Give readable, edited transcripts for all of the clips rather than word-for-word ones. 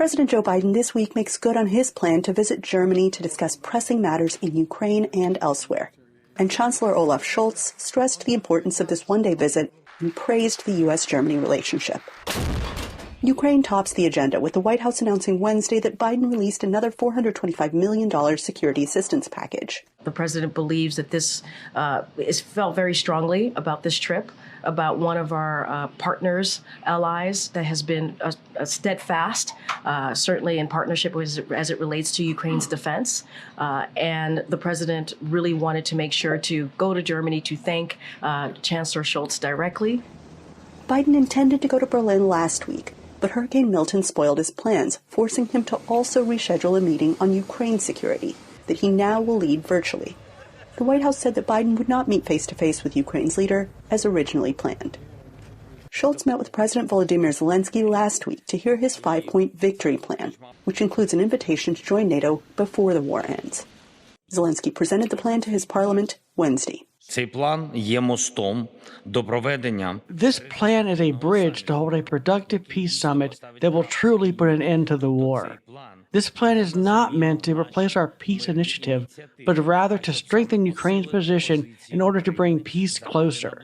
President Joe Biden this week makes good on his plan to visit Germany to discuss pressing matters in Ukraine and elsewhere. And Chancellor Olaf Scholz stressed the importance of this one-day visit and praised the U.S.-Germany relationship. Ukraine tops the agenda, with the White House announcing Wednesday that Biden released another $425 million security assistance package. The president believes that this is felt very strongly about this trip, about one of our partners, allies, that has been steadfast, certainly in partnership as it relates to Ukraine's defense. And the president really wanted to make sure to go to Germany to thank Chancellor Scholz directly. Biden intended to go to Berlin last week, but Hurricane Milton spoiled his plans, forcing him to also reschedule a meeting on Ukraine security that he now will lead virtually. The White House said that Biden would not meet face-to-face with Ukraine's leader as originally planned. Scholz met with President Volodymyr Zelensky last week to hear his 5-point victory plan, which includes an invitation to join NATO before the war ends. Zelensky presented the plan to his parliament Wednesday. This plan is a bridge to hold a productive peace summit that will truly put an end to the war. This plan is not meant to replace our peace initiative, but rather to strengthen Ukraine's position in order to bring peace closer.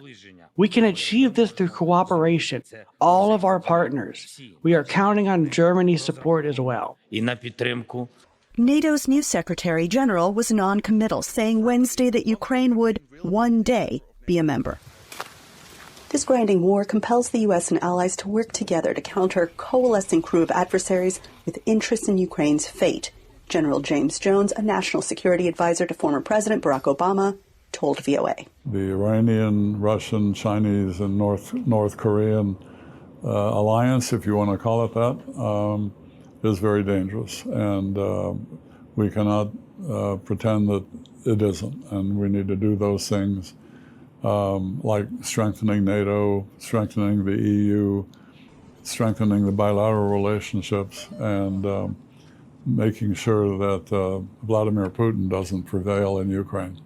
We can achieve this through cooperation, all of our partners. We are counting on Germany's support as well. NATO's new Secretary General was non-committal, saying Wednesday that Ukraine would, one day, be a member. This grinding war compels the U.S. and allies to work together to counter a coalescing crew of adversaries with interests in Ukraine's fate. General James Jones, a national security advisor to former President Barack Obama, told VOA. The Iranian, Russian, Chinese, and North Korean alliance, if you want to call it that, is very dangerous, and we cannot pretend that it isn't. And we need to do those things like strengthening NATO, strengthening the EU, strengthening the bilateral relationships, and making sure that Vladimir Putin doesn't prevail in Ukraine.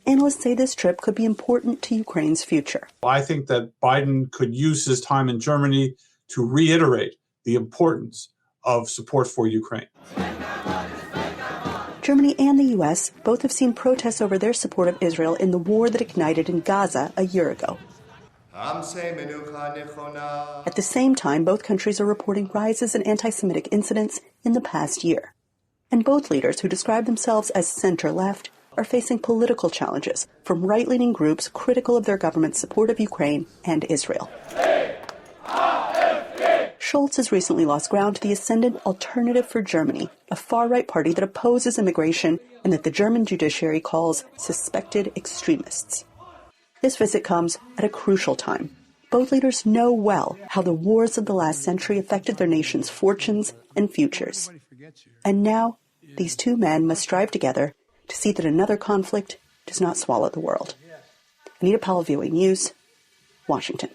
Analysts say this trip could be important to Ukraine's future. I think that Biden could use his time in Germany to reiterate the importance of support for Ukraine. Germany and the U.S. both have seen protests over their support of Israel in the war that ignited in Gaza a year ago. At the same time, both countries are reporting rises in anti-Semitic incidents in the past year. And both leaders, who describe themselves as center-left, are facing political challenges from right-leaning groups critical of their government's support of Ukraine and Israel. Scholz has recently lost ground to the ascendant Alternative for Germany, a far-right party that opposes immigration and that the German judiciary calls suspected extremists. This visit comes at a crucial time. Both leaders know well how the wars of the last century affected their nation's fortunes and futures. And now, these two men must strive together to see that another conflict does not swallow the world. Anita Powell, VOA News, Washington.